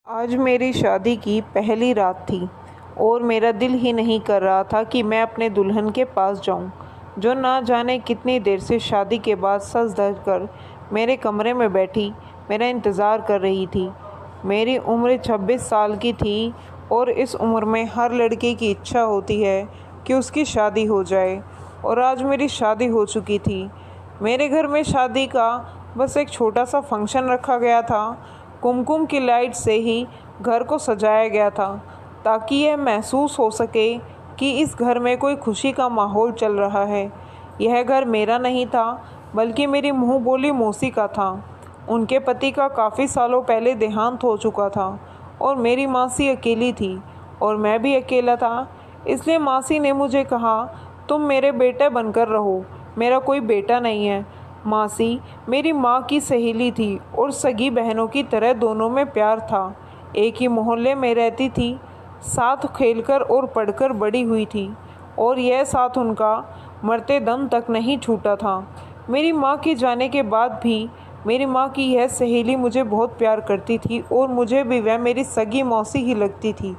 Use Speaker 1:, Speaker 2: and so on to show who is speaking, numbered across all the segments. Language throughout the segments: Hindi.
Speaker 1: आज मेरी शादी की पहली रात थी और मेरा दिल ही नहीं कर रहा था कि मैं अपने दुल्हन के पास जाऊं, जो ना जाने कितनी देर से शादी के बाद सज धज कर मेरे कमरे में बैठी मेरा इंतज़ार कर रही थी। मेरी उम्र 26 साल की थी और इस उम्र में हर लड़के की इच्छा होती है कि उसकी शादी हो जाए, और आज मेरी शादी हो चुकी थी। मेरे घर में शादी का बस एक छोटा सा फंक्शन रखा गया था। कुमकुम की लाइट से ही घर को सजाया गया था ताकि यह महसूस हो सके कि इस घर में कोई खुशी का माहौल चल रहा है। यह घर मेरा नहीं था, बल्कि मेरी मुँह बोली मौसी का था। उनके पति का काफ़ी सालों पहले देहांत हो चुका था और मेरी मासी अकेली थी और मैं भी अकेला था। इसलिए मासी ने मुझे कहा, तुम मेरे बेटे बनकर रहो। मेरा कोई बेटा नहीं है। मासी मेरी माँ की सहेली थी और सगी बहनों की तरह दोनों में प्यार था। एक ही मोहल्ले में रहती थी, साथ खेलकर और पढ़कर बड़ी हुई थी, और यह साथ उनका मरते दम तक नहीं छूटा था। मेरी माँ के जाने के बाद भी मेरी माँ की यह सहेली मुझे बहुत प्यार करती थी और मुझे भी वह मेरी सगी मौसी ही लगती थी।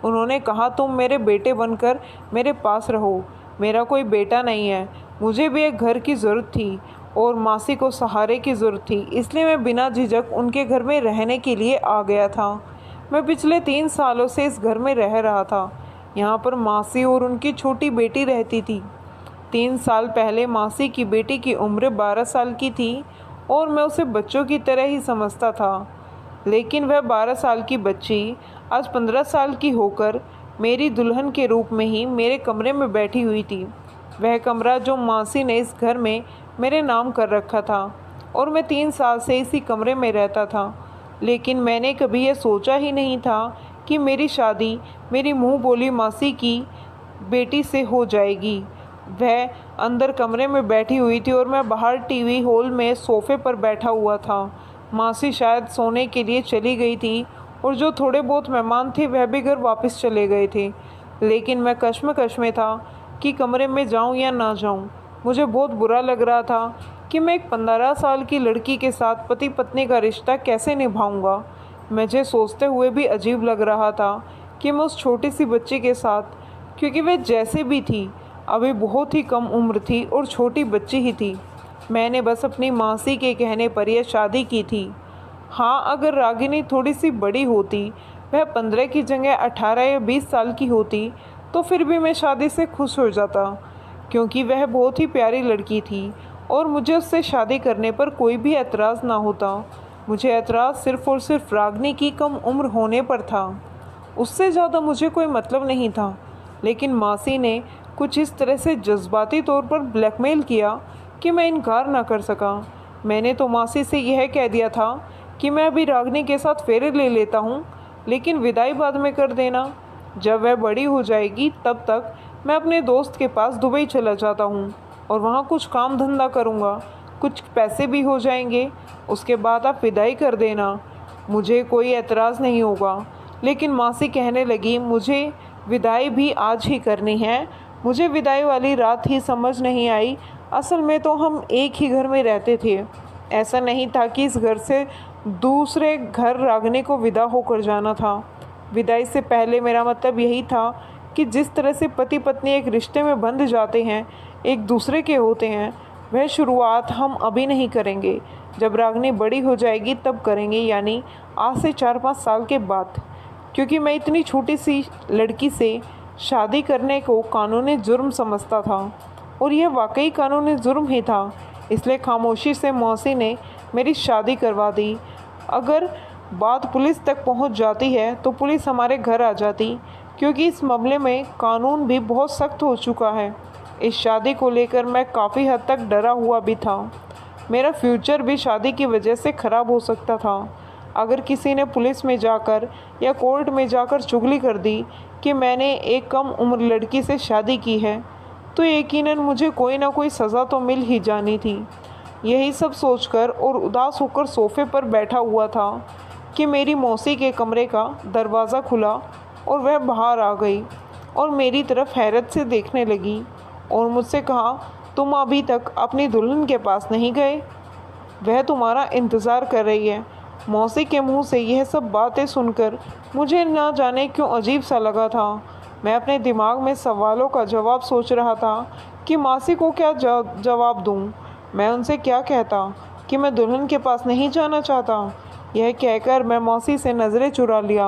Speaker 1: उन्होंने कहा, तुम मेरे बेटे बनकर मेरे पास रहो। मेरा कोई बेटा नहीं है। मुझे भी एक घर की ज़रूरत थी और मासी को सहारे की ज़रूरत थी, इसलिए मैं बिना झिझक उनके घर में रहने के लिए आ गया था। मैं पिछले 3 सालों से इस घर में रह रहा था। यहाँ पर मासी और उनकी छोटी बेटी रहती थी। 3 साल पहले मासी की बेटी की उम्र 12 साल की थी और मैं उसे बच्चों की तरह ही समझता था, लेकिन वह 12 साल की बच्ची आज 15 साल की होकर मेरी दुल्हन के रूप में ही मेरे कमरे में बैठी हुई थी। वह कमरा जो मासी ने इस घर में मेरे नाम कर रखा था, और मैं 3 साल से इसी कमरे में रहता था। लेकिन मैंने कभी यह सोचा ही नहीं था कि मेरी शादी मेरी मुँह बोली मासी की बेटी से हो जाएगी। वह अंदर कमरे में बैठी हुई थी और मैं बाहर टीवी हॉल में सोफे पर बैठा हुआ था। मासी शायद सोने के लिए चली गई थी और जो थोड़े बहुत मेहमान थे वह भी घर वापस चले गए थे। लेकिन मैं कश्मकश में था कि कमरे में जाऊं या ना जाऊं। मुझे बहुत बुरा लग रहा था कि मैं एक 15 साल की लड़की के साथ पति पत्नी का रिश्ता कैसे निभाऊंगा। मुझे सोचते हुए भी अजीब लग रहा था कि मैं उस छोटी सी बच्ची के साथ, क्योंकि वह जैसे भी थी अभी बहुत ही कम उम्र थी और छोटी बच्ची ही थी। मैंने बस अपनी मासी के कहने पर यह शादी की थी। हाँ, अगर रागिनी थोड़ी सी बड़ी होती, वह 15 की जगह 18 या 20 साल की होती, तो फिर भी मैं शादी से खुश हो जाता, क्योंकि वह बहुत ही प्यारी लड़की थी और मुझे उससे शादी करने पर कोई भी एतराज़ ना होता। मुझे एतराज़ सिर्फ़ और सिर्फ रागिनी की कम उम्र होने पर था। उससे ज़्यादा मुझे कोई मतलब नहीं था। लेकिन मासी ने कुछ इस तरह से जज्बाती तौर पर ब्लैकमेल किया कि मैं इनकार ना कर सका। मैंने तो मासी से यह कह दिया था कि मैं अभी रागिनी के साथ फेरे ले लेता हूँ, लेकिन विदाई बाद में कर देना। जब वह बड़ी हो जाएगी तब तक मैं अपने दोस्त के पास दुबई चला जाता हूँ और वहाँ कुछ काम धंधा करूँगा, कुछ पैसे भी हो जाएंगे। उसके बाद आप विदाई कर देना, मुझे कोई एतराज़ नहीं होगा। लेकिन मासी कहने लगी, मुझे विदाई भी आज ही करनी है। मुझे विदाई वाली रात ही समझ नहीं आई। असल में तो हम एक ही घर में रहते थे। ऐसा नहीं था कि इस घर से दूसरे घर रागिनी को विदा होकर जाना था। विदाई से पहले मेरा मतलब यही था कि जिस तरह से पति पत्नी एक रिश्ते में बंध जाते हैं, एक दूसरे के होते हैं, वह शुरुआत हम अभी नहीं करेंगे। जब रागिनी बड़ी हो जाएगी तब करेंगे, यानी आज से 4-5 साल के बाद। क्योंकि मैं इतनी छोटी सी लड़की से शादी करने को कानूनी जुर्म समझता था, और यह वाकई कानूनी जुर्म ही था। इसलिए खामोशी से मौसी ने मेरी शादी करवा दी। अगर बात पुलिस तक पहुंच जाती है तो पुलिस हमारे घर आ जाती, क्योंकि इस मामले में कानून भी बहुत सख्त हो चुका है। इस शादी को लेकर मैं काफ़ी हद तक डरा हुआ भी था। मेरा फ्यूचर भी शादी की वजह से ख़राब हो सकता था। अगर किसी ने पुलिस में जाकर या कोर्ट में जाकर चुगली कर दी कि मैंने एक कम उम्र लड़की से शादी की है, तो यकीनन मुझे कोई ना कोई सज़ा तो मिल ही जानी थी। यही सब सोचकर और उदास होकर सोफे पर बैठा हुआ था कि मेरी मौसी के कमरे का दरवाज़ा खुला और वह बाहर आ गई और मेरी तरफ हैरत से देखने लगी और मुझसे कहा, तुम अभी तक अपनी दुल्हन के पास नहीं गए? वह तुम्हारा इंतज़ार कर रही है। मौसी के मुंह से यह सब बातें सुनकर मुझे ना जाने क्यों अजीब सा लगा था। मैं अपने दिमाग में सवालों का जवाब सोच रहा था कि मासी को क्या जवाब दूं। मैं उनसे क्या कहता कि मैं दुल्हन के पास नहीं जाना चाहता। यह कहकर मैं मौसी से नज़रें चुरा लिया।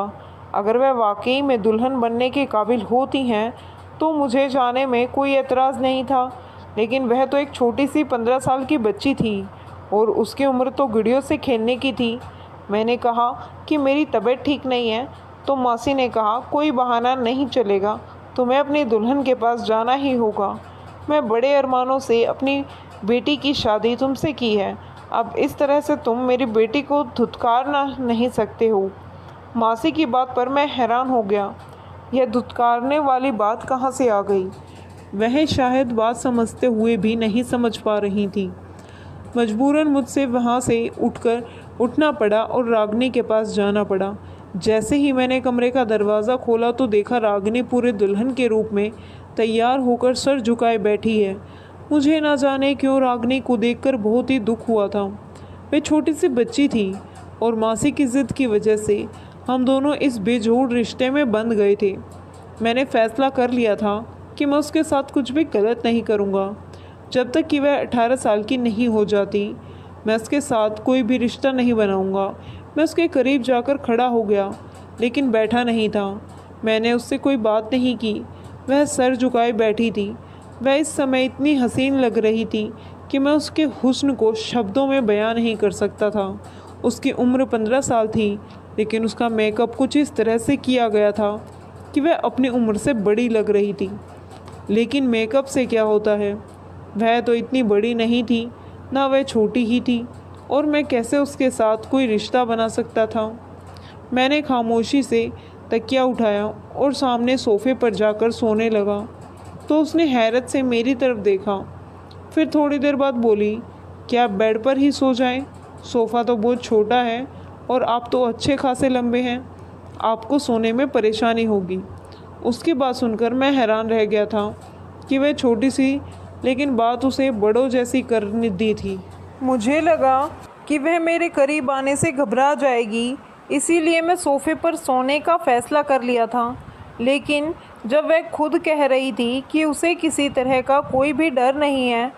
Speaker 1: अगर वह वाकई में दुल्हन बनने के काबिल होती हैं तो मुझे जाने में कोई एतराज़ नहीं था, लेकिन वह तो एक छोटी सी 15 साल की बच्ची थी और उसकी उम्र तो गुड़ियों से खेलने की थी। मैंने कहा कि मेरी तबीयत ठीक नहीं है, तो मौसी ने कहा कोई बहाना नहीं चलेगा, तुम्हें अपनी दुल्हन के पास जाना ही होगा। मैं बड़े अरमानों से अपनी बेटी की शादी तुमसे की है, अब इस तरह से तुम मेरी बेटी को धुतकारना नहीं सकते हो। मासी की बात पर मैं हैरान हो गया। यह धुतकारने वाली बात कहाँ से आ गई? वह शायद बात समझते हुए भी नहीं समझ पा रही थी। मजबूरन मुझसे वहाँ से उठना पड़ा और रागिनी के पास जाना पड़ा। जैसे ही मैंने कमरे का दरवाज़ा खोला तो देखा रागिनी पूरे दुल्हन के रूप में तैयार होकर सर झुकाए बैठी है। मुझे ना जाने क्यों रागिनी को देखकर बहुत ही दुख हुआ था। वह छोटी सी बच्ची थी और मासी की ज़िद की वजह से हम दोनों इस बेजोड़ रिश्ते में बंध गए थे। मैंने फैसला कर लिया था कि मैं उसके साथ कुछ भी गलत नहीं करूँगा। जब तक कि वह 18 साल की नहीं हो जाती, मैं उसके साथ कोई भी रिश्ता नहीं बनाऊँगा। मैं उसके करीब जाकर खड़ा हो गया, लेकिन बैठा नहीं था। मैंने उससे कोई बात नहीं की। वह सर झुकाए बैठी थी। वह इस समय इतनी हसीन लग रही थी कि मैं उसके हुस्न को शब्दों में बयां नहीं कर सकता था। उसकी उम्र 15 साल थी, लेकिन उसका मेकअप कुछ इस तरह से किया गया था कि वह अपनी उम्र से बड़ी लग रही थी। लेकिन मेकअप से क्या होता है? वह तो इतनी बड़ी नहीं थी, ना वह छोटी ही थी, और मैं कैसे उसके साथ कोई रिश्ता बना सकता था? मैंने खामोशी से तकिया उठाया और सामने सोफ़े पर जाकर सोने लगा। तो उसने हैरत से मेरी तरफ देखा। फिर थोड़ी देर बाद बोली, क्या बेड पर ही सो जाएं? सोफ़ा तो बहुत छोटा है और आप तो अच्छे खासे लंबे हैं, आपको सोने में परेशानी होगी। उसकी बात सुनकर मैं हैरान रह गया था कि वह छोटी सी लेकिन बात उसे बड़ों जैसी कर दी थी। मुझे लगा कि वह मेरे करीब आने से घबरा जाएगी, इसीलिए मैं सोफ़े पर सोने का फ़ैसला कर लिया था। लेकिन जब वह खुद कह रही थी कि उसे किसी तरह का कोई भी डर नहीं है,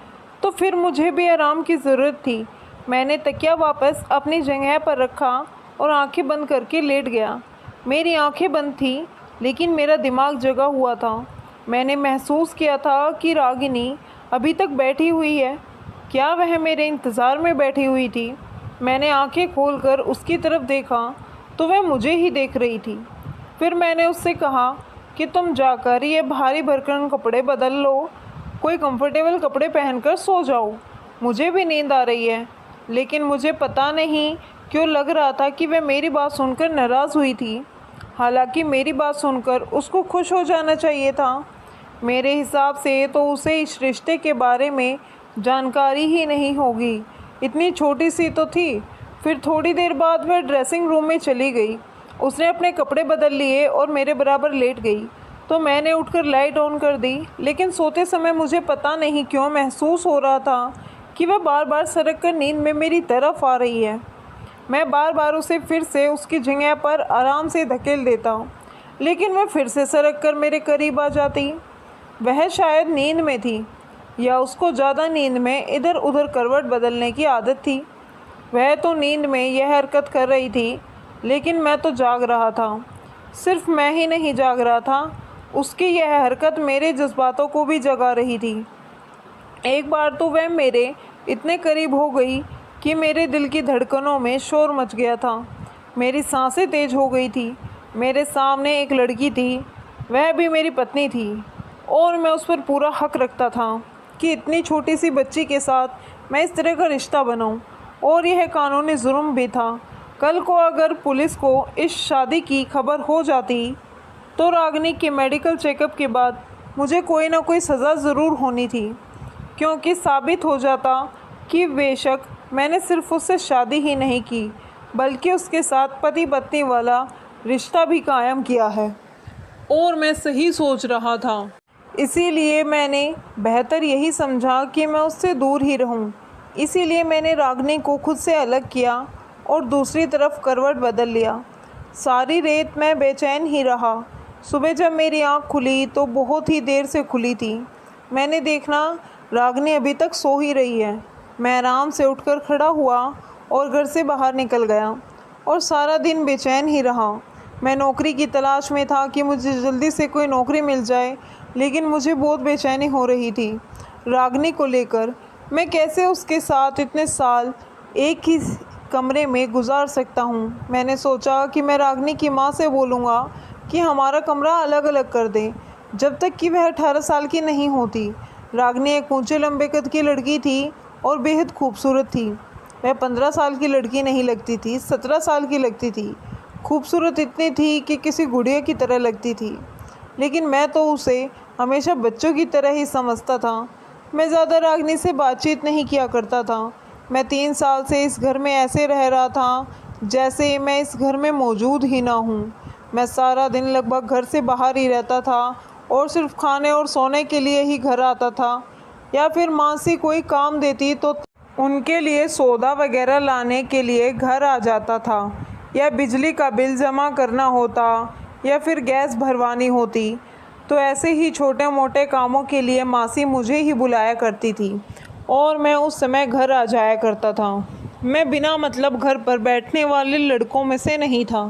Speaker 1: तो फिर मुझे भी आराम की ज़रूरत थी। मैंने तकिया वापस अपनी जगह पर रखा और आंखें बंद करके लेट गया। मेरी आंखें बंद थी, लेकिन मेरा दिमाग जगा हुआ था। मैंने महसूस किया था कि रागिनी अभी तक बैठी हुई है। क्या वह मेरे इंतज़ार में बैठी हुई थी? मैंने आंखें खोलकर उसकी तरफ देखा तो वह मुझे ही देख रही थी। फिर मैंने उससे कहा कि तुम जाकर ये भारी भरकम कपड़े बदल लो, कोई कंफर्टेबल कपड़े पहनकर सो जाओ, मुझे भी नींद आ रही है। लेकिन मुझे पता नहीं क्यों लग रहा था कि वह मेरी बात सुनकर नाराज़ हुई थी। हालांकि मेरी बात सुनकर उसको खुश हो जाना चाहिए था। मेरे हिसाब से तो उसे इस रिश्ते के बारे में जानकारी ही नहीं होगी, इतनी छोटी सी तो थी। फिर थोड़ी देर बाद वह ड्रेसिंग रूम में चली गई। उसने अपने कपड़े बदल लिए और मेरे बराबर लेट गई, तो मैंने उठकर लाइट ऑन कर दी। लेकिन सोते समय मुझे पता नहीं क्यों महसूस हो रहा था कि वह बार बार सरक कर नींद में मेरी तरफ आ रही है। मैं बार बार उसे फिर से उसकी जगह पर आराम से धकेल देता, लेकिन वह फिर से सरक कर मेरे करीब आ जाती। वह शायद नींद में थी, या उसको ज़्यादा नींद में इधर उधर करवट बदलने की आदत थी। वह तो नींद में यह हरकत कर रही थी, लेकिन मैं तो जाग रहा था। सिर्फ मैं ही नहीं जाग रहा था, उसकी यह हरकत मेरे जज्बातों को भी जगा रही थी। एक बार तो वह मेरे इतने करीब हो गई कि मेरे दिल की धड़कनों में शोर मच गया था। मेरी सांसें तेज हो गई थी। मेरे सामने एक लड़की थी, वह भी मेरी पत्नी थी, और मैं उस पर पूरा हक रखता था कि इतनी छोटी सी बच्ची के साथ मैं इस तरह का रिश्ता बनाऊं, और यह कानूनी जुर्म भी था। कल को अगर पुलिस को इस शादी की खबर हो जाती तो रागिनी के मेडिकल चेकअप के बाद मुझे कोई ना कोई सज़ा ज़रूर होनी थी, क्योंकि साबित हो जाता कि बेशक मैंने सिर्फ उससे शादी ही नहीं की, बल्कि उसके साथ पति पत्नी वाला रिश्ता भी कायम किया है। और मैं सही सोच रहा था, इसीलिए मैंने बेहतर यही समझा कि मैं उससे दूर ही रहूं। इसीलिए मैंने रागिनी को खुद से अलग किया और दूसरी तरफ करवट बदल लिया। सारी रात मैं बेचैन ही रहा। सुबह जब मेरी आँख खुली तो बहुत ही देर से खुली थी। मैंने देखा रागिनी अभी तक सो ही रही है। मैं आराम से उठकर खड़ा हुआ और घर से बाहर निकल गया और सारा दिन बेचैन ही रहा। मैं नौकरी की तलाश में था कि मुझे जल्दी से कोई नौकरी मिल जाए, लेकिन मुझे बहुत बेचैनी हो रही थी रागिनी को लेकर। मैं कैसे उसके साथ इतने साल एक ही कमरे में गुजार सकता हूँ। मैंने सोचा कि मैं रागिनी की माँ से बोलूँगा कि हमारा कमरा अलग अलग कर दें जब तक कि वह 18 साल की नहीं होती। रागिनी एक ऊंचे लंबे कद की लड़की थी और बेहद खूबसूरत थी। वह 15 साल की लड़की नहीं लगती थी, 17 साल की लगती थी। खूबसूरत इतनी थी कि किसी गुड़िया की तरह लगती थी, लेकिन मैं तो उसे हमेशा बच्चों की तरह ही समझता था। मैं ज़्यादा रागिनी से बातचीत नहीं किया करता था। मैं 3 साल से इस घर में ऐसे रह रहा था जैसे मैं इस घर में मौजूद ही ना हूँ। मैं सारा दिन लगभग घर से बाहर ही रहता था और सिर्फ खाने और सोने के लिए ही घर आता था, या फिर माँ से कोई काम देती तो उनके लिए सौदा वगैरह लाने के लिए घर आ जाता था, या बिजली का बिल जमा करना होता या फिर गैस भरवानी होती तो ऐसे ही छोटे मोटे कामों के लिए मासी मुझे ही बुलाया करती थी और मैं उस समय घर आ जाया करता था। मैं बिना मतलब घर पर बैठने वाले लड़कों में से नहीं था।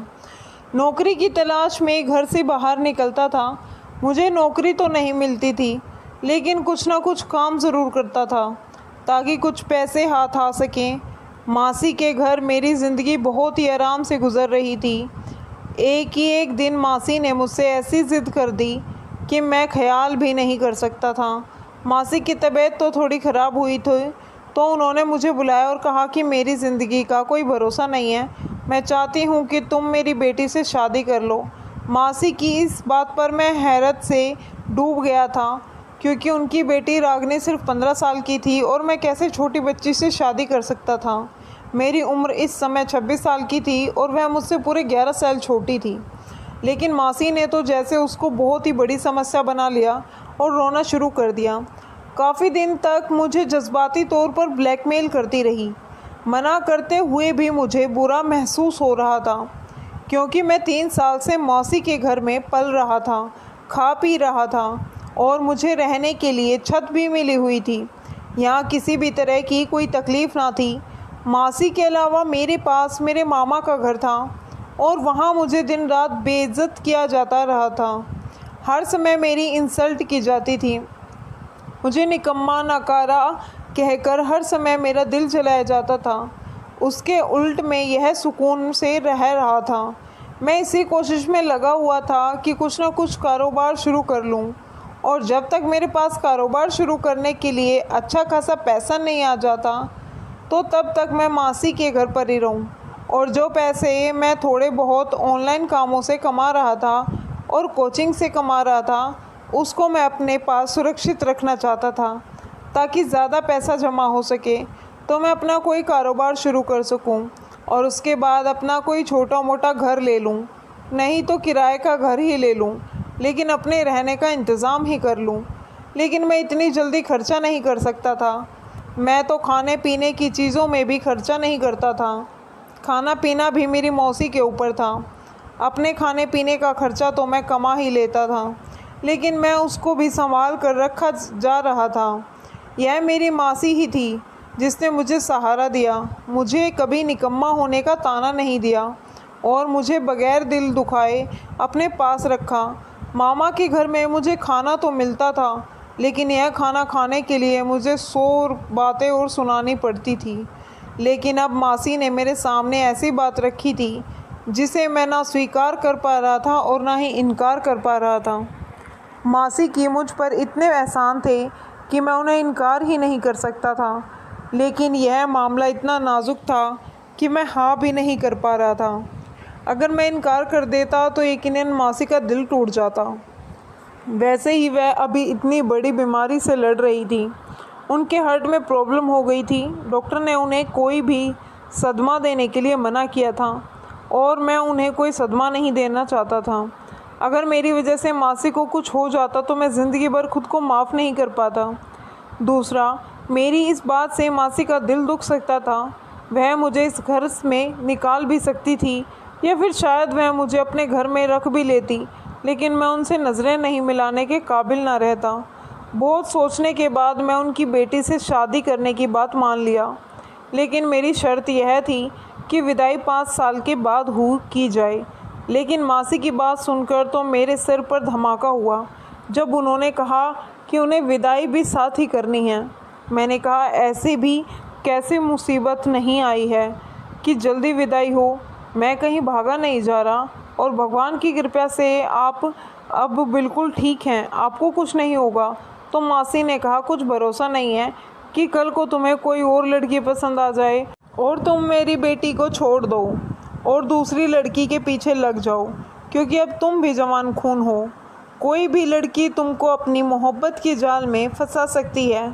Speaker 1: नौकरी की तलाश में घर से बाहर निकलता था। मुझे नौकरी तो नहीं मिलती थी, लेकिन कुछ ना कुछ काम ज़रूर करता था ताकि कुछ पैसे हाथ आ सकें। मासी के घर मेरी ज़िंदगी बहुत ही आराम से गुजर रही थी। एक दिन मासी ने मुझसे ऐसी ज़िद कर दी कि मैं ख्याल भी नहीं कर सकता था। मासी की तबीयत तो थोड़ी ख़राब हुई थी, तो उन्होंने मुझे बुलाया और कहा कि मेरी ज़िंदगी का कोई भरोसा नहीं है, मैं चाहती हूँ कि तुम मेरी बेटी से शादी कर लो। मासी की इस बात पर मैं हैरत से डूब गया था, क्योंकि उनकी बेटी रागिनी सिर्फ 15 साल की थी और मैं कैसे छोटी बच्ची से शादी कर सकता था। मेरी उम्र इस समय 26 साल की थी और वह मुझसे पूरे 11 साल छोटी थी। लेकिन मासी ने तो जैसे उसको बहुत ही बड़ी समस्या बना लिया और रोना शुरू कर दिया। काफ़ी दिन तक मुझे जज्बाती तौर पर ब्लैकमेल करती रही। मना करते हुए भी मुझे बुरा महसूस हो रहा था, क्योंकि मैं 3 साल से मौसी के घर में पल रहा था, खा पी रहा था और मुझे रहने के लिए छत भी मिली हुई थी। यहाँ किसी भी तरह की कोई तकलीफ़ ना थी। मासी के अलावा मेरे पास मेरे मामा का घर था और वहाँ मुझे दिन रात बेइज्जत किया जाता रहा था। हर समय मेरी इंसल्ट की जाती थी। मुझे निकम्मा नकारा कहकर हर समय मेरा दिल जलाया जाता था। उसके उल्ट मैं यह सुकून से रह रहा था। मैं इसी कोशिश में लगा हुआ था कि कुछ ना कुछ कारोबार शुरू कर लूं, और जब तक मेरे पास कारोबार शुरू करने के लिए अच्छा खासा पैसा नहीं आ जाता तो तब तक मैं मासी के घर पर ही रहूं। और जो पैसे मैं थोड़े बहुत ऑनलाइन कामों से कमा रहा था और कोचिंग से कमा रहा था, उसको मैं अपने पास सुरक्षित रखना चाहता था, ताकि ज़्यादा पैसा जमा हो सके तो मैं अपना कोई कारोबार शुरू कर सकूं और उसके बाद अपना कोई छोटा मोटा घर ले लूं, नहीं तो किराए का घर ही ले लूं, लेकिन अपने रहने का इंतज़ाम ही कर लूं। लेकिन मैं इतनी जल्दी खर्चा नहीं कर सकता था। मैं तो खाने पीने की चीज़ों में भी खर्चा नहीं करता था। खाना पीना भी मेरी मौसी के ऊपर था। अपने खाने पीने का खर्चा तो मैं कमा ही लेता था, लेकिन मैं उसको भी संभाल कर रखा जा रहा था। यह मेरी मासी ही थी जिसने मुझे सहारा दिया, मुझे कभी निकम्मा होने का ताना नहीं दिया और मुझे बगैर दिल दुखाए अपने पास रखा। मामा के घर में मुझे खाना तो मिलता था, लेकिन यह खाना खाने के लिए मुझे 100 बातें और सुनानी पड़ती थी। लेकिन अब मासी ने मेरे सामने ऐसी बात रखी थी जिसे मैं ना स्वीकार कर पा रहा था और ना ही इनकार कर पा रहा था। मासी की मुझ पर इतने एहसान थे कि मैं उन्हें इनकार ही नहीं कर सकता था, लेकिन यह मामला इतना नाजुक था कि मैं हाँ भी नहीं कर पा रहा था। अगर मैं इनकार कर देता तो यकीनन मासी का दिल टूट जाता। वैसे ही वह अभी इतनी बड़ी बीमारी से लड़ रही थी। उनके हार्ट में प्रॉब्लम हो गई थी। डॉक्टर ने उन्हें कोई भी सदमा देने के लिए मना किया था और मैं उन्हें कोई सदमा नहीं देना चाहता था। अगर मेरी वजह से मासी को कुछ हो जाता तो मैं ज़िंदगी भर खुद को माफ़ नहीं कर पाता। दूसरा, मेरी इस बात से मासी का दिल दुख सकता था। वह मुझे इस घर में निकाल भी सकती थी, या फिर शायद वह मुझे अपने घर में रख भी लेती, लेकिन मैं उनसे नज़रें नहीं मिलाने के काबिल ना रहता। बहुत सोचने के बाद मैं उनकी बेटी से शादी करने की बात मान लिया, लेकिन मेरी शर्त यह थी कि विदाई 5 साल के बाद की जाए। लेकिन मासी की बात सुनकर तो मेरे सिर पर धमाका हुआ जब उन्होंने कहा कि उन्हें विदाई भी साथ ही करनी है। मैंने कहा, ऐसी भी कैसी मुसीबत नहीं आई है कि जल्दी विदाई हो। मैं कहीं भागा नहीं जा रहा, और भगवान की कृपा से आप अब बिल्कुल ठीक हैं, आपको कुछ नहीं होगा। तो मासी ने कहा, कुछ भरोसा नहीं है कि कल को तुम्हें कोई और लड़की पसंद आ जाए और तुम मेरी बेटी को छोड़ दो और दूसरी लड़की के पीछे लग जाओ, क्योंकि अब तुम भी जवान खून हो। कोई भी लड़की तुमको अपनी मोहब्बत की जाल में फंसा सकती है,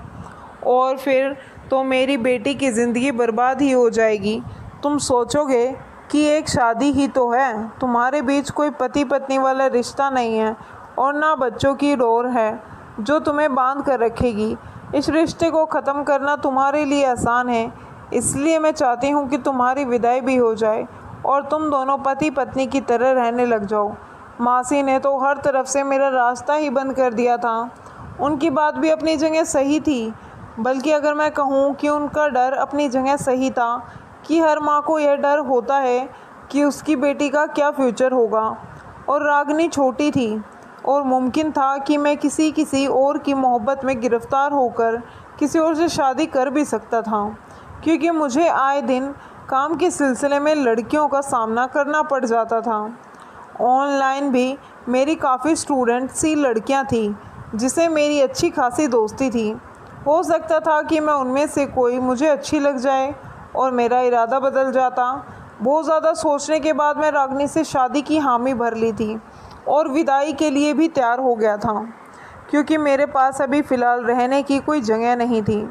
Speaker 1: और फिर तो मेरी बेटी की ज़िंदगी बर्बाद ही हो जाएगी। तुम सोचोगे कि एक शादी ही तो है, तुम्हारे बीच कोई पति पत्नी वाला रिश्ता नहीं है, और ना बच्चों की डोर है जो तुम्हें बांध कर रखेगी। इस रिश्ते को ख़त्म करना तुम्हारे लिए आसान है, इसलिए मैं चाहती हूँ कि तुम्हारी विदाई भी हो जाए और तुम दोनों पति पत्नी की तरह रहने लग जाओ। मासी ने तो हर तरफ से मेरा रास्ता ही बंद कर दिया था। उनकी बात भी अपनी जगह सही थी, बल्कि अगर मैं कहूँ कि उनका डर अपनी जगह सही था, कि हर माँ को यह डर होता है कि उसकी बेटी का क्या फ्यूचर होगा। और रागनी छोटी थी, और मुमकिन था कि मैं किसी और की मोहब्बत में गिरफ़्तार होकर किसी और से शादी कर भी सकता था, क्योंकि मुझे आए दिन काम के सिलसिले में लड़कियों का सामना करना पड़ जाता था। ऑनलाइन भी मेरी काफ़ी स्टूडेंट सी लड़कियां थीं जिसे मेरी अच्छी खासी दोस्ती थी। हो सकता था कि मैं उनमें से कोई मुझे अच्छी लग जाए और मेरा इरादा बदल जाता। बहुत ज़्यादा सोचने के बाद मैं रागनी से शादी की हामी भर ली थी और विदाई के लिए भी तैयार हो गया था, क्योंकि मेरे पास अभी फ़िलहाल रहने की कोई जगह नहीं थी।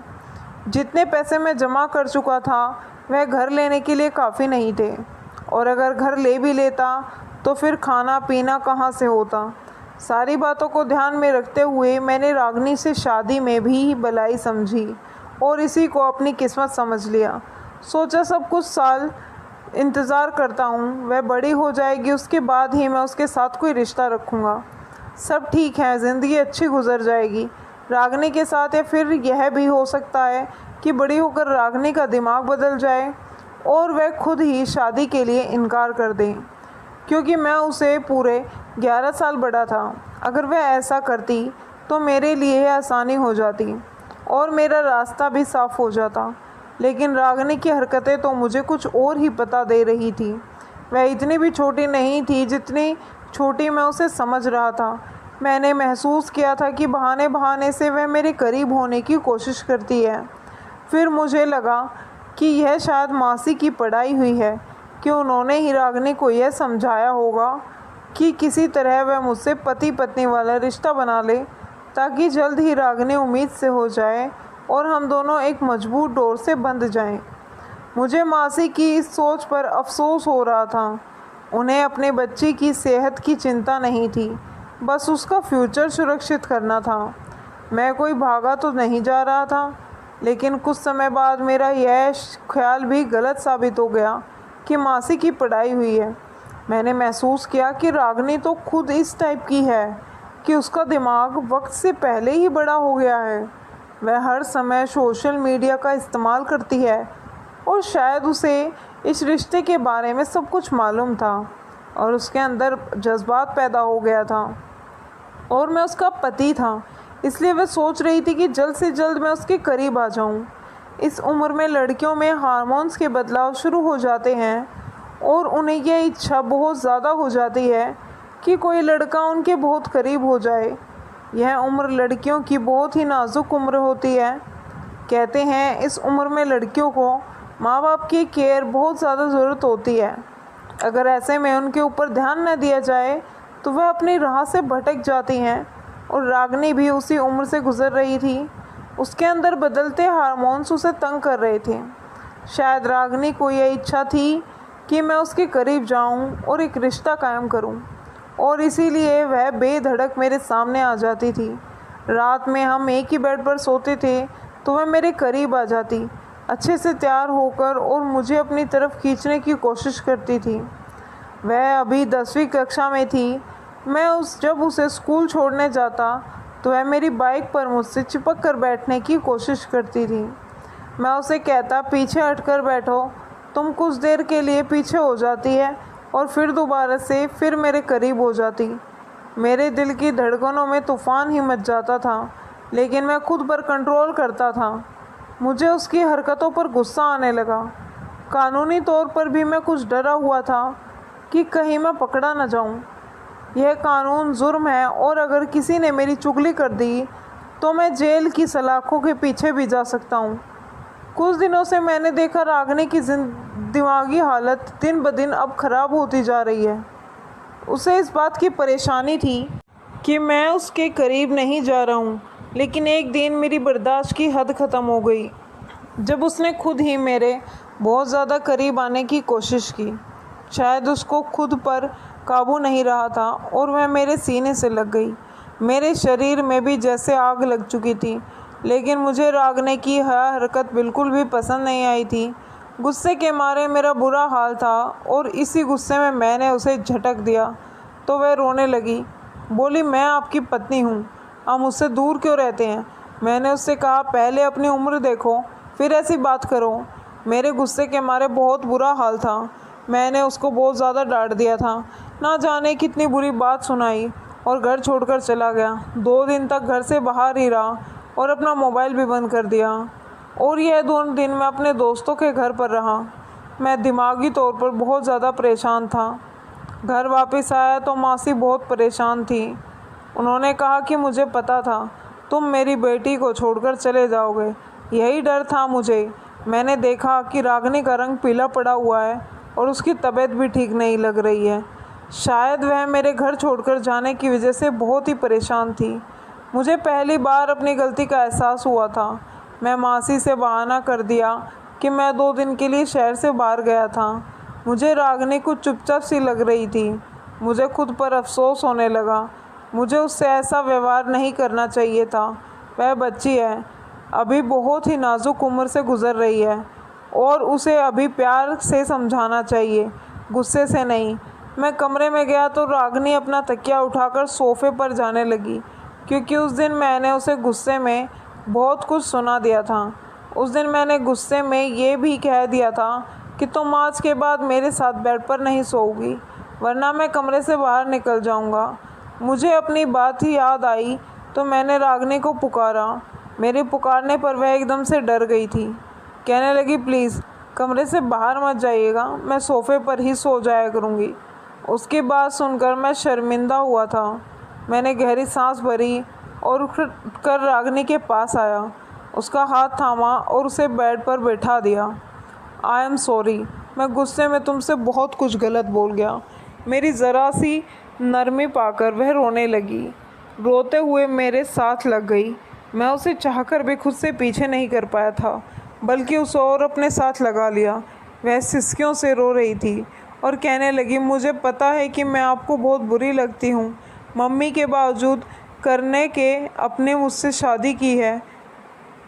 Speaker 1: जितने पैसे मैं जमा कर चुका था वह घर लेने के लिए काफ़ी नहीं थे, और अगर घर ले भी लेता तो फिर खाना पीना कहाँ से होता। सारी बातों को ध्यान में रखते हुए मैंने रागनी से शादी में भी भलाई समझी और इसी को अपनी किस्मत समझ लिया। सोचा सब कुछ साल इंतज़ार करता हूँ, वह बड़ी हो जाएगी, उसके बाद ही मैं उसके साथ कोई रिश्ता रखूँगा। सब ठीक है, ज़िंदगी अच्छी गुजर जाएगी रागनी के साथ। या फिर यह भी हो सकता है कि बड़ी होकर रागनी का दिमाग बदल जाए और वह खुद ही शादी के लिए इनकार कर दे, क्योंकि मैं उसे पूरे 11 साल बड़ा था। अगर वह ऐसा करती तो मेरे लिए आसानी हो जाती और मेरा रास्ता भी साफ हो जाता। लेकिन रागनी की हरकतें तो मुझे कुछ और ही बता दे रही थी। वह इतनी भी छोटी नहीं थी जितनी छोटी मैं उसे समझ रहा था। मैंने महसूस किया था कि बहाने बहाने से वह मेरे करीब होने की कोशिश करती है। फिर मुझे लगा कि यह शायद मासी की पढ़ाई हुई है, कि उन्होंने ही रागनी को यह समझाया होगा कि किसी तरह वह मुझसे पति पत्नी वाला रिश्ता बना ले, ताकि जल्द ही रागनी उम्मीद से हो जाए और हम दोनों एक मजबूत डोर से बंध जाएं। मुझे मासी की इस सोच पर अफसोस हो रहा था। उन्हें अपने बच्चे की सेहत की चिंता नहीं थी, बस उसका फ्यूचर सुरक्षित करना था। मैं कोई भागा तो नहीं जा रहा था, लेकिन कुछ समय बाद मेरा यह ख्याल भी गलत साबित हो गया कि मासी की पढ़ाई हुई है। मैंने महसूस किया कि रागनी तो खुद इस टाइप की है कि उसका दिमाग वक्त से पहले ही बड़ा हो गया है। वह हर समय सोशल मीडिया का इस्तेमाल करती है, और शायद उसे इस रिश्ते के बारे में सब कुछ मालूम था और उसके अंदर जज्बात पैदा हो गया था, और मैं उसका पति था, इसलिए वह सोच रही थी कि जल्द से जल्द मैं उसके करीब आ जाऊं। इस उम्र में लड़कियों में हार्मोन्स के बदलाव शुरू हो जाते हैं और उन्हें यह इच्छा बहुत ज़्यादा हो जाती है कि कोई लड़का उनके बहुत करीब हो जाए। यह उम्र लड़कियों की बहुत ही नाजुक उम्र होती है। कहते हैं इस उम्र में लड़कियों को माँ बाप की केयर बहुत ज़्यादा ज़रूरत होती है। अगर ऐसे में उनके ऊपर ध्यान न दिया जाए तो वह अपनी राह से भटक जाती हैं, और रागनी भी उसी उम्र से गुज़र रही थी। उसके अंदर बदलते हार्मोन्स उसे तंग कर रहे थे। शायद रागनी को यह इच्छा थी कि मैं उसके करीब जाऊं और एक रिश्ता कायम करूं, और इसीलिए वह बेधड़क मेरे सामने आ जाती थी। रात में हम एक ही बेड पर सोते थे तो वह मेरे करीब आ जाती, अच्छे से तैयार होकर और मुझे अपनी तरफ खींचने की कोशिश करती थी। वह अभी 10वीं कक्षा में थी। जब उसे स्कूल छोड़ने जाता तो वह मेरी बाइक पर मुझसे चिपक कर बैठने की कोशिश करती थी। मैं उसे कहता, पीछे हटकर बैठो। तुम कुछ देर के लिए पीछे हो जाती है और फिर दोबारा से फिर मेरे करीब हो जाती। मेरे दिल की धड़कनों में तूफ़ान ही मच जाता था, लेकिन मैं खुद पर कंट्रोल करता था। मुझे उसकी हरकतों पर गुस्सा आने लगा। कानूनी तौर पर भी मैं कुछ डरा हुआ था कि कहीं मैं पकड़ा न जाऊं। यह कानून जुर्म है और अगर किसी ने मेरी चुगली कर दी तो मैं जेल की सलाखों के पीछे भी जा सकता हूं। कुछ दिनों से मैंने देखा रागिनी की दिमागी हालत दिन ब दिन अब ख़राब होती जा रही है। उसे इस बात की परेशानी थी कि मैं उसके करीब नहीं जा रहा हूँ, लेकिन एक दिन मेरी बर्दाश्त की हद ख़त्म हो गई जब उसने खुद ही मेरे बहुत ज़्यादा करीब आने की कोशिश की। शायद उसको खुद पर काबू नहीं रहा था और वह मेरे सीने से लग गई। मेरे शरीर में भी जैसे आग लग चुकी थी, लेकिन मुझे रागिनी की हरकत बिल्कुल भी पसंद नहीं आई थी। गुस्से के मारे मेरा बुरा हाल था और इसी गुस्से में मैंने उसे झटक दिया तो वह रोने लगी। बोली, मैं आपकी पत्नी हूँ, आप मुझसे दूर क्यों रहते हैं? मैंने उससे कहा, पहले अपनी उम्र देखो फिर ऐसी बात करो। मेरे गुस्से के मारे बहुत बुरा हाल था। मैंने उसको बहुत ज़्यादा डांट दिया था। ना जाने कितनी बुरी बात सुनाई और घर छोड़कर चला गया। 2 दिन तक घर से बाहर ही रहा और अपना मोबाइल भी बंद कर दिया। और यह 2 दिन मैं अपने दोस्तों के घर पर रहा। मैं दिमागी तौर पर बहुत ज़्यादा परेशान था। घर वापस आया तो मासी बहुत परेशान थी। उन्होंने कहा कि मुझे पता था तुम मेरी बेटी को छोड़कर चले जाओगे। यही डर था मुझे। मैंने देखा कि रागिनी का रंग पीला पड़ा हुआ है और उसकी तबीयत भी ठीक नहीं लग रही है। शायद वह मेरे घर छोड़कर जाने की वजह से बहुत ही परेशान थी। मुझे पहली बार अपनी गलती का एहसास हुआ था। मैं मासी से बहाना कर दिया कि मैं 2 दिन के लिए शहर से बाहर गया था। मुझे रागिनी कुछ चुपचाप सी लग रही थी। मुझे खुद पर अफसोस होने लगा। मुझे उससे ऐसा व्यवहार नहीं करना चाहिए था। वह बच्ची है, अभी बहुत ही नाजुक उम्र से गुज़र रही है और उसे अभी प्यार से समझाना चाहिए, गुस्से से नहीं। मैं कमरे में गया तो रागिनी अपना तकिया उठाकर सोफ़े पर जाने लगी, क्योंकि उस दिन मैंने उसे गुस्से में बहुत कुछ सुना दिया था। उस दिन मैंने गुस्से में ये भी कह दिया था कि तुम आज के बाद मेरे साथ बेड पर नहीं सोओगी, वरना मैं कमरे से बाहर निकल जाऊंगा। मुझे अपनी बात ही याद आई तो मैंने रागिनी को पुकारा। मेरे पुकारने पर वह एकदम से डर गई थी। कहने लगी, प्लीज़ कमरे से बाहर मत जाइएगा, मैं सोफ़े पर ही सो जाया करूँगी। उसकी बात सुनकर मैं शर्मिंदा हुआ था। मैंने गहरी सांस भरी और उठकर रागिनी के पास आया, उसका हाथ थामा और उसे बेड पर बैठा दिया। आई एम सॉरी, मैं गुस्से में तुमसे बहुत कुछ गलत बोल गया। मेरी ज़रा सी नरमी पाकर वह रोने लगी। रोते हुए मेरे साथ लग गई। मैं उसे चाहकर भी खुद से पीछे नहीं कर पाया था, बल्कि उसे और अपने साथ लगा लिया। वह सिसकियों से रो रही थी और कहने लगी, मुझे पता है कि मैं आपको बहुत बुरी लगती हूँ। मम्मी के बावजूद करने के अपने मुझसे शादी की है।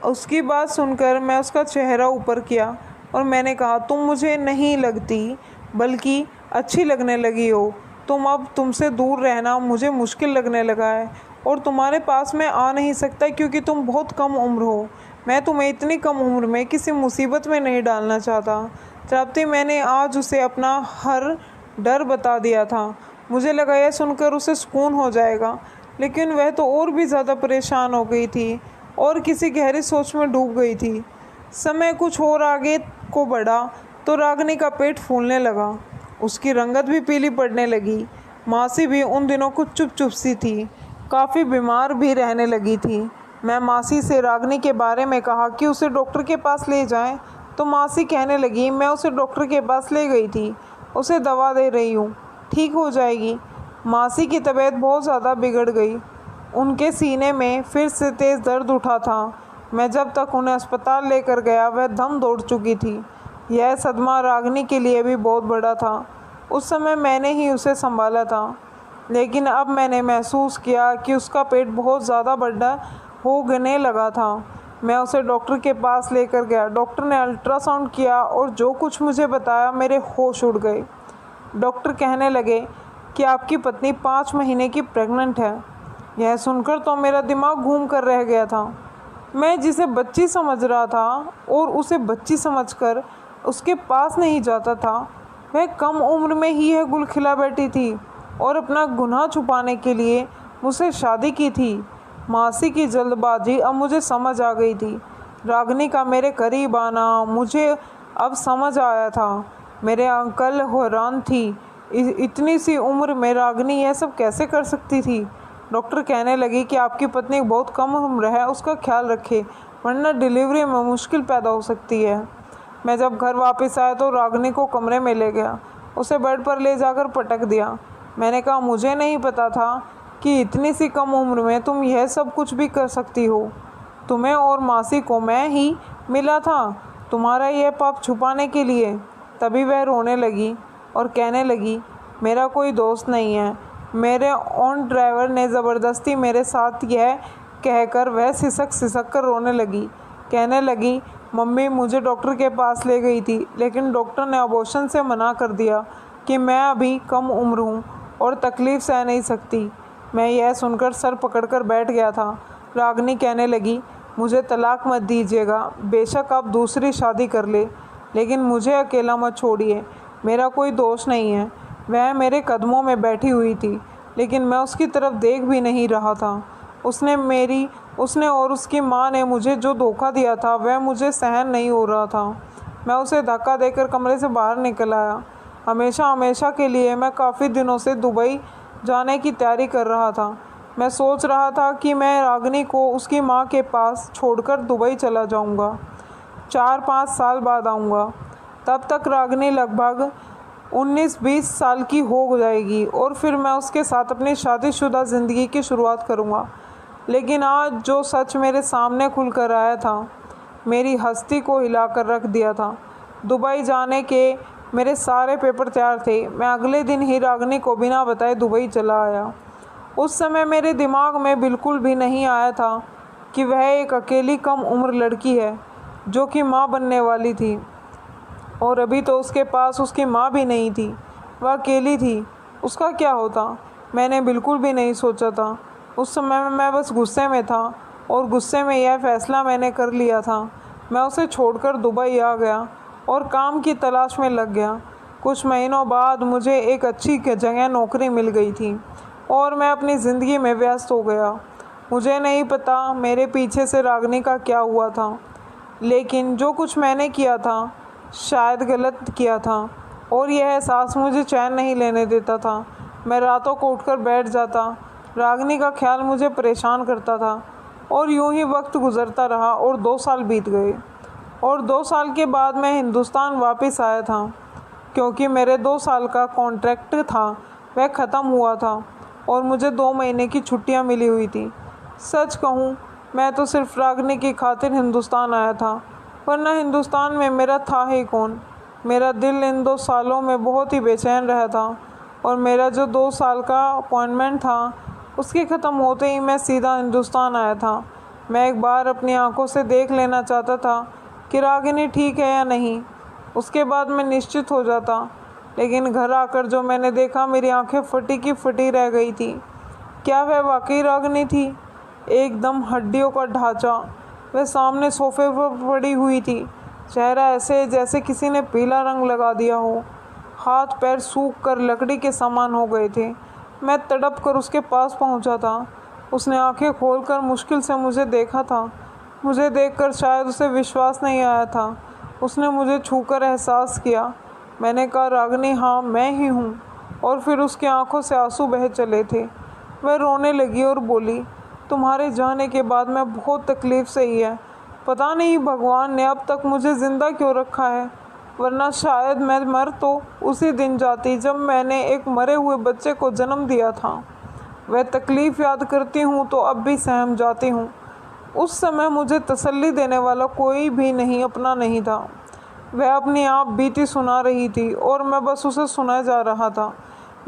Speaker 1: उसकी बात सुनकर मैं उसका चेहरा ऊपर किया और मैंने कहा, तुम मुझे नहीं लगती बल्कि अच्छी लगने लगी हो। अब तुमसे दूर रहना मुझे मुश्किल लगने लगा है और तुम्हारे पास मैं आ नहीं सकता क्योंकि तुम बहुत कम उम्र हो। मैं तुम्हें इतनी कम उम्र में किसी मुसीबत में नहीं डालना चाहता। तृप्ति, मैंने आज उसे अपना हर डर बता दिया था। मुझे लगा यह सुनकर उसे सुकून हो जाएगा, लेकिन वह तो और भी ज़्यादा परेशान हो गई थी और किसी गहरी सोच में डूब गई थी। समय कुछ और आगे को बढ़ा तो रागिनी का पेट फूलने लगा। उसकी रंगत भी पीली पड़ने लगी। मासी भी उन दिनों कुछ चुप सी थी, काफ़ी बीमार भी रहने लगी थी। मैं मासी से रागिनी के बारे में कहा कि उसे डॉक्टर के पास ले जाएं, तो मासी कहने लगी, मैं उसे डॉक्टर के पास ले गई थी, उसे दवा दे रही हूँ, ठीक हो जाएगी। मासी की तबीयत बहुत ज़्यादा बिगड़ गई। उनके सीने में फिर से तेज़ दर्द उठा था। मैं जब तक उन्हें अस्पताल लेकर गया वह दम तोड़ चुकी थी। यह सदमा रागिनी के लिए भी बहुत बड़ा था। उस समय मैंने ही उसे संभाला था, लेकिन अब मैंने महसूस किया कि उसका पेट बहुत ज़्यादा बड़ा होने लगा था। मैं उसे डॉक्टर के पास लेकर गया। डॉक्टर ने अल्ट्रासाउंड किया और जो कुछ मुझे बताया मेरे होश उड़ गए। डॉक्टर कहने लगे कि आपकी पत्नी 5 महीने की प्रेग्नेंट है। यह सुनकर तो मेरा दिमाग घूम कर रह गया था। मैं जिसे बच्ची समझ रहा था और उसे बच्ची समझकर उसके पास नहीं जाता था, वह कम उम्र में ही यह गुल खिला बैठी थी और अपना गुनाह छुपाने के लिए मुझसे शादी की थी। मासी की जल्दबाजी अब मुझे समझ आ गई थी। रागिनी का मेरे करीब आना मुझे अब समझ आया था। मेरे अंकल हैरान थी, इतनी सी उम्र में रागिनी यह सब कैसे कर सकती थी। डॉक्टर कहने लगी कि आपकी पत्नी बहुत कम उम्र है, उसका ख्याल रखें वरना डिलीवरी में मुश्किल पैदा हो सकती है। मैं जब घर वापस आया तो रागिनी को कमरे में ले गया, उसे बेड पर ले जाकर पटक दिया। मैंने कहा, मुझे नहीं पता था कि इतनी सी कम उम्र में तुम यह सब कुछ भी कर सकती हो। तुम्हें और मासी को मैं ही मिला था तुम्हारा यह पाप छुपाने के लिए। तभी वह रोने लगी और कहने लगी, मेरा कोई दोस्त नहीं है। मेरे ऑन ड्राइवर ने ज़बरदस्ती मेरे साथ यह कहकर वह सिसक कर रोने लगी। कहने लगी, मम्मी मुझे डॉक्टर के पास ले गई थी, लेकिन डॉक्टर ने अबॉर्शन से मना कर दिया कि मैं अभी कम उम्र हूँ और तकलीफ़ सह नहीं सकती। मैं यह सुनकर सर पकड़कर बैठ गया था। रागिनी कहने लगी, मुझे तलाक मत दीजिएगा, बेशक आप दूसरी शादी कर ले, लेकिन मुझे अकेला मत छोड़िए। मेरा कोई दोष नहीं है। वह मेरे कदमों में बैठी हुई थी, लेकिन मैं उसकी तरफ देख भी नहीं रहा था। उसने और उसकी माँ ने मुझे जो धोखा दिया था वह मुझे सहन नहीं हो रहा था। मैं उसे धक्का देकर कमरे से बाहर निकल आया। हमेशा के लिए मैं काफ़ी दिनों से दुबई जाने की तैयारी कर रहा था। मैं सोच रहा था कि मैं रागिनी को उसकी माँ के पास छोड़कर दुबई चला जाऊंगा। 4-5 साल बाद आऊँगा। तब तक रागिनी लगभग 19-20 साल की हो जाएगी और फिर मैं उसके साथ अपनी शादीशुदा ज़िंदगी की शुरुआत करूँगा। लेकिन आज जो सच मेरे सामने खुल कर आया था, मेरी हस्ती को हिलाकर रख दिया था। दुबई जाने के मेरे सारे पेपर तैयार थे। मैं अगले दिन ही रागिनी को बिना बताए दुबई चला आया। उस समय मेरे दिमाग में बिल्कुल भी नहीं आया था कि वह एक अकेली कम उम्र लड़की है जो कि माँ बनने वाली थी, और अभी तो उसके पास उसकी माँ भी नहीं थी, वह अकेली थी। उसका क्या होता, मैंने बिल्कुल भी नहीं सोचा था। उस समय में मैं बस गुस्से में था और गुस्से में यह फ़ैसला मैंने कर लिया था। मैं उसे छोड़कर दुबई आ गया और काम की तलाश में लग गया। कुछ महीनों बाद मुझे एक अच्छी जगह नौकरी मिल गई थी और मैं अपनी ज़िंदगी में व्यस्त हो गया। मुझे नहीं पता मेरे पीछे से रागिनी का क्या हुआ था, लेकिन जो कुछ मैंने किया था शायद गलत किया था और यह एहसास मुझे चैन नहीं लेने देता था। मैं रातों को उठकर बैठ जाता। रागिनी का ख्याल मुझे परेशान करता था और यूं ही वक्त गुजरता रहा और 2 साल बीत गए। और 2 साल के बाद मैं हिंदुस्तान वापस आया था, क्योंकि मेरे 2 साल का कॉन्ट्रैक्ट था वह ख़त्म हुआ था और मुझे 2 महीने की छुट्टियां मिली हुई थी। सच कहूँ, मैं तो सिर्फ रागिनी की खातिर हिंदुस्तान आया था, वरना हिंदुस्तान में मेरा था ही कौन। मेरा दिल इन 2 सालों में बहुत ही बेचैन रहा था और मेरा जो 2 साल का अपॉइंटमेंट था उसके ख़त्म होते ही मैं सीधा हिंदुस्तान आया था। मैं एक बार अपनी आंखों से देख लेना चाहता था कि रागिनी ठीक है या नहीं, उसके बाद मैं निश्चित हो जाता। लेकिन घर आकर जो मैंने देखा, मेरी आंखें फटी की फटी रह गई थी। क्या वह वाकई रागिनी थी? एकदम हड्डियों का ढांचा। वह सामने सोफे पर पड़ी हुई थी, चेहरा ऐसे जैसे किसी ने पीला रंग लगा दिया हो। हाथ पैर सूख कर लकड़ी के समान हो गए थे। मैं तड़प कर उसके पास पहुंचा था। उसने आंखें खोलकर मुश्किल से मुझे देखा था। मुझे देखकर शायद उसे विश्वास नहीं आया था। उसने मुझे छूकर एहसास किया। मैंने कहा, रागिनी, हाँ मैं ही हूँ। और फिर उसकी आंखों से आंसू बह चले थे। वह रोने लगी और बोली, तुम्हारे जाने के बाद मैं बहुत तकलीफ़ सही है। पता नहीं भगवान ने अब तक मुझे ज़िंदा क्यों रखा है, वरना शायद मैं मर तो उसी दिन जाती जब मैंने एक मरे हुए बच्चे को जन्म दिया था। वह तकलीफ़ याद करती हूँ तो अब भी सहम जाती हूँ। उस समय मुझे तसल्ली देने वाला कोई भी नहीं अपना नहीं था। वह अपनी आप बीती सुना रही थी और मैं बस उसे सुना जा रहा था।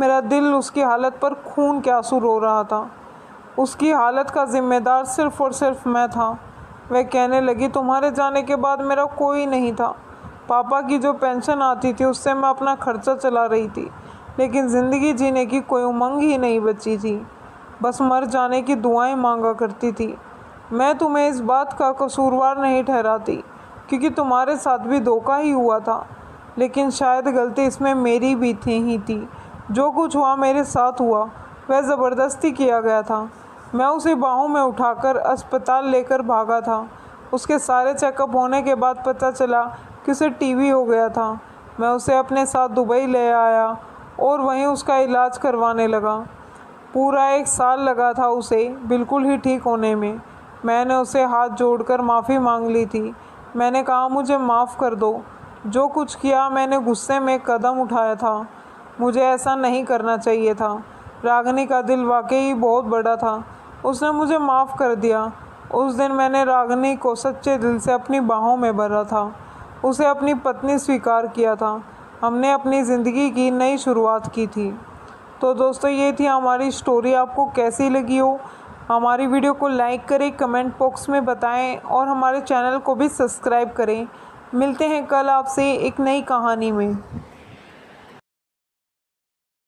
Speaker 1: मेरा दिल उसकी हालत पर खून के आंसू रो रहा था। उसकी हालत का जिम्मेदार सिर्फ़ और सिर्फ मैं था। वह कहने लगी, तुम्हारे जाने के बाद मेरा कोई नहीं था। पापा की जो पेंशन आती थी उससे मैं अपना खर्चा चला रही थी, लेकिन ज़िंदगी जीने की कोई उमंग ही नहीं बची थी। बस मर जाने की दुआएं मांगा करती थी। मैं तुम्हें इस बात का कसूरवार नहीं ठहराती, क्योंकि तुम्हारे साथ भी धोखा ही हुआ था, लेकिन शायद गलती इसमें मेरी भी ही थी। जो कुछ हुआ मेरे साथ हुआ, वह ज़बरदस्ती किया गया था। मैं उसे बाहों में उठाकर अस्पताल लेकर भागा था। उसके सारे चेकअप होने के बाद पता चला कि उसे टीबी हो गया था। मैं उसे अपने साथ दुबई ले आया और वहीं उसका इलाज करवाने लगा। पूरा 1 साल लगा था उसे बिल्कुल ही ठीक होने में। मैंने उसे हाथ जोड़कर माफ़ी मांग ली थी। मैंने कहा, मुझे माफ़ कर दो। जो कुछ किया मैंने गुस्से में कदम उठाया था। मुझे ऐसा नहीं करना चाहिए था। रागिनी का दिल वाकई बहुत बड़ा था। उसने मुझे माफ़ कर दिया। उस दिन मैंने रागिनी को सच्चे दिल से अपनी बाहों में भरा था। उसे अपनी पत्नी स्वीकार किया था। हमने अपनी ज़िंदगी की नई शुरुआत की थी। तो दोस्तों, ये थी हमारी स्टोरी। आपको कैसी लगी हो? हमारी वीडियो को लाइक करें, कमेंट बॉक्स में बताएं और हमारे चैनल को भी सब्सक्राइब करें। मिलते हैं कल आपसे एक नई कहानी में।